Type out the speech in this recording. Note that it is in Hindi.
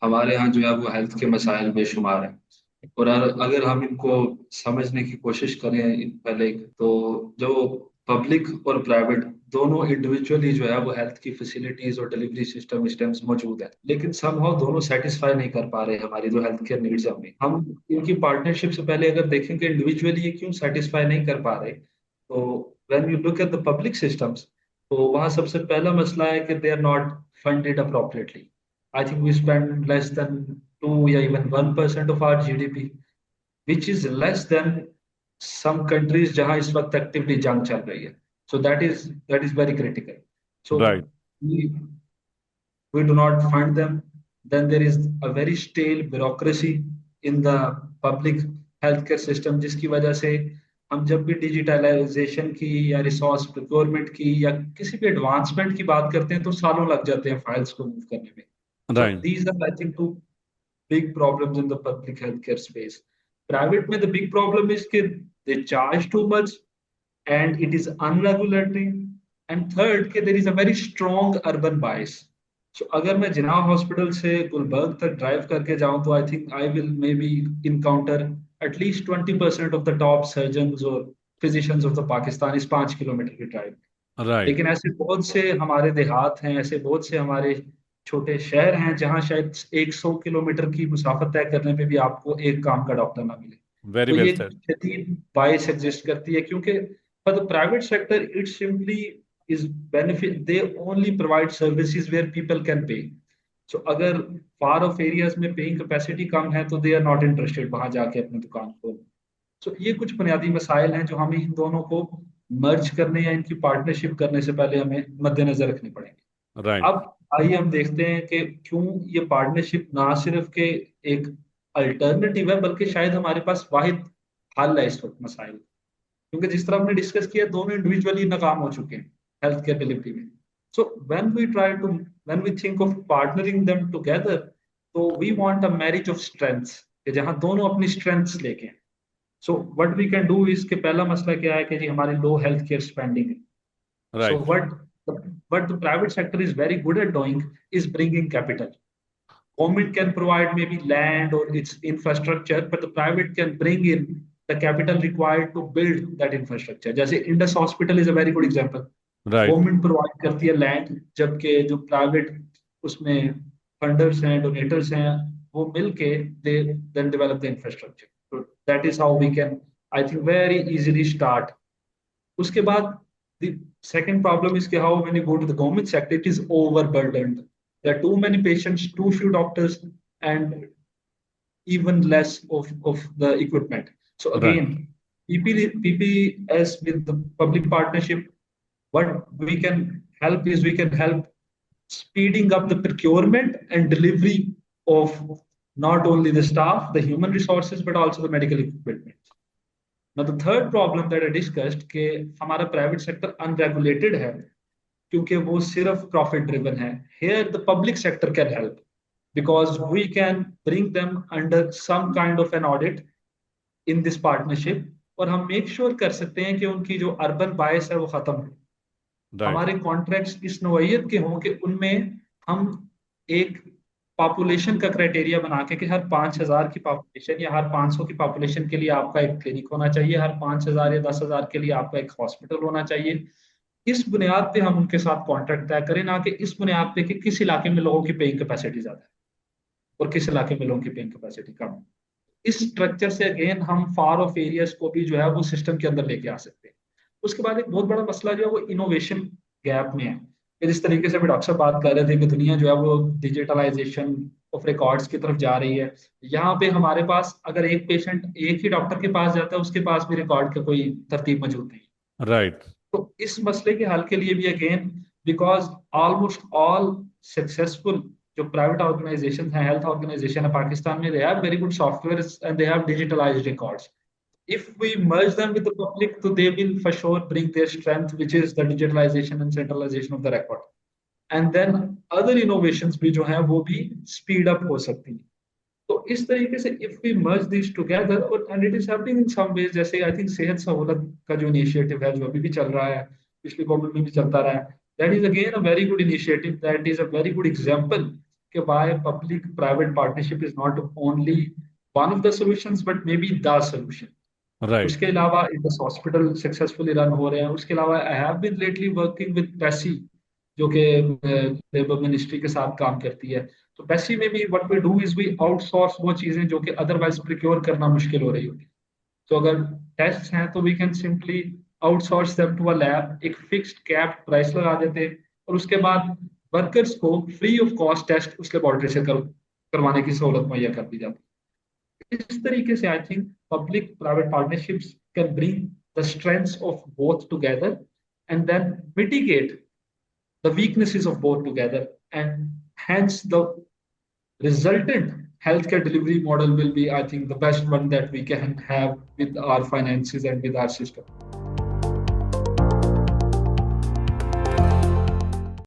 हमारे यहाँ जो है वो हेल्थ के मसाइल बेशुमार हैं। और अगर हम इनको समझने की कोशिश करें पहले, तो जो पब्लिक और प्राइवेट दोनों इंडिविजुअली जो है वो हेल्थ की फैसिलिटीज और डिलीवरी सिस्टम्स मौजूद है, लेकिन समहाउ दोनों सेटिस्फाई नहीं कर पा रहे हमारी जो हेल्थ केयर नीड्स है हमें। हम इनकी पार्टनरशिप से पहले अगर देखें कि इंडिविजुअली ये क्यों सेटिस्फाई नहीं कर पा रहे, तो when you look at the public systems, तो वहाँ सबसे पहला मसला है कि they are not funded appropriately. I think we spend less than 2 या even 1% of our GDP, which is less than some countries जहां इस वक्त एक्टिवली जंग चल रही है. So that is very critical. So right. we we do not fund them. Then there is a very stale bureaucracy in the public healthcare system, जिसकी वजह से हम जब भी डिजिटलाइजेशन की या रिसोर्स प्रोक्योरमेंट की या किसी भी एडवांसमेंट की बात करते हैं तो सालों लग जाते हैं फाइल्स को मूव करने में. So right. these are, I think, two big problems in the public healthcare space. Private में the big problem is कि they charge too much and it is unregulatory. And third, कि there is a very strong urban bias. So अगर मैं जिनाह हॉस्पिटल से गुलबर्ग तक ड्राइव करके जाऊं तो I think I will may be encounter at least 20% of the top surgeon और फिजिशियंस ऑफ द पाकिस्तान इस 5 किलोमीटर की ड्राइव. राइट। लेकिन ऐसे बहुत से हमारे देहात हैं, ऐसे बहुत से हमारे छोटे शहर हैं जहां शायद 100 किलोमीटर की मुसाफत तय करने पे भी आपको एक काम का डॉक्टर ना मिले. वेरी तो वेल ये सेड। शदीद बायस एग्जिस्ट करती है, क्योंकि for the private sector it simply is benefit, they only provide services where people can pay. So अगर फार ऑफ एरियाज में पेइंग कैपेसिटी कम है तो दे आर नॉट इंटरेस्टेड वहां जाके अपनी दुकान खोलने. सो ये कुछ बुनियादी मसाइल हैं जो हमें इन दोनों को मर्ज करने या इनकी पार्टनरशिप करने से पहले हमें मद्देनजर रखने पड़ेंगे. राइट। अब आइए हम देखते हैं कि क्यों ये पार्टनरशिप ना सिर्फ के एक अल्टरनेटिव है बल्कि शायद हमारे पास वाहिद हल है इस वक्त मसाइल. क्योंकि जिस तरह हमने डिस्कस किया दोनों इंडिविजुअली नाकाम हो चुके हैं हेल्थ केयर डिलीवरी में. So when we think of partnering them together, तो we want a marriage of strengths, कि जहां दोनों अपनी स्ट्रेंथ्स लेके. So what we can do, इसके पहला मसला क्या है कि जी हमारी लो हेल्थ केयर स्पेंडिंग है. So right. what the private sector is very good at doing is bringing capital. Government can provide maybe land or its infrastructure, but the private can bring in the capital required to build that infrastructure. जैसे Indus Hospital is a very good example. Right. Government provide करती है लैंड, जबकि जो प्राइवेट उसमें फंडर्स हैं, डोनेटर्स हैं, वो मिलके दे देन डेवलप द इंफ्रास्ट्रक्चर. तो that is how we can, I think, very easily start. उसके बाद the second problem is कि how when you go to the government sector it is overburdened. There are too many patients, too few doctors, and even less of the equipment. So right. again, PPS with the public partnership, what we can help is we can help speeding up the procurement and delivery of not only the staff, the human resources, but also the medical equipment. Now the third problem that I discussed कि हमारा प्राइवेट सेक्टर अनरेगुलेटेड है क्योंकि वो सिर्फ प्रॉफिट ड्रिवन है. Here the public sector can help because we can bring them under some kind of an audit in this partnership, और हम मेक श्योर कर सकते हैं कि उनकी जो अर्बन बायस है वो खत्म हो. राइट। हमारे कॉन्ट्रैक्ट्स इस नौयत के हों कि उनमें हम एक पॉपुलेशन का क्राइटेरिया बना के कि हर 5,000 की पॉपुलेशन या हर 500 की पॉपुलेशन के लिए आपका एक क्लिनिक होना चाहिए, हर 5,000 या 10,000 के लिए आपका एक हॉस्पिटल होना चाहिए. इस बुनियाद पे हम उनके साथ कॉन्ट्रैक्ट तय करें, ना कि इस बुनियाद पे कि किस इलाके में लोगों की पेइंग कैपेसिटी ज्यादा है और किस इलाके में लोगों की पेइंग कैपेसिटी कम है. इस स्ट्रक्चर से अगेन हम फार ऑफ एरियाज को भी जो है वो सिस्टम के अंदर लेके आ सकते हैं. उसके बाद एक बहुत बड़ा मसला जो है वो इनोवेशन गैप में है. कि जिस तरीके से भी डॉक्टर साहब बात कर रहे थे कि दुनिया जो है वो डिजिटलाइजेशन ऑफ रिकॉर्ड्स की तरफ जा रही है, यहाँ पे हमारे पास अगर एक पेशेंट एक ही डॉक्टर के पास जाता है उसके पास भी रिकॉर्ड का कोई तरतीब मौजूद नहीं. राइट। तो इस मसले के हल के लिए भी again, because almost all successful जो प्राइवेट ऑर्गेनाइजेशन है, हेल्थ ऑर्गेनाइजेशन है पाकिस्तान में, they have very good software and they have digitalised records. If we merge them with the public, so they will for sure bring their strength, which is the digitalization and centralization of the record. And then other innovations भी जो हैं वो भी speed up हो सकती हैं. तो इस तरीके से if we merge these together, और and it is happening in some ways, जैसे आई थिंक सेहत सहूलत का जो इनिशिएटिव है जो अभी भी चल रहा है, पिछली गवर्नमेंट में भी चलता रहा है, that is again a very good initiative, that is a very good example कि why public private partnership is not only one of the solutions but maybe the solution. उसके Right. अलावा इंडस हॉस्पिटल सक्सेसफुली रन हो रहे हैं। उसके अलावा I have been lately working with पैसी, जो कि लेबर मिनिस्ट्री के साथ काम करती है। तो पैसी में भी what we do is we outsource वो चीजें जो कि अदरवाइज प्रिक्योर करना मुश्किल हो रही होती है। तो अगर टेस्ट हैं तो we can simply outsource them to a lab, एक फिक्स्ड कैप प्राइस लगा देते हैं और उसके बाद वर्कर्स को फ्री ऑफ कॉस्ट टेस्ट उस लेबोरेटरी से करवाने की सहूलत मुहैया कर दी जाती है। इस तरीके से I think public private partnerships can bring the strengths of both together and then mitigate the weaknesses of both together, and hence the resultant healthcare delivery model will be, I think, the best one that we can have with our finances and with our system.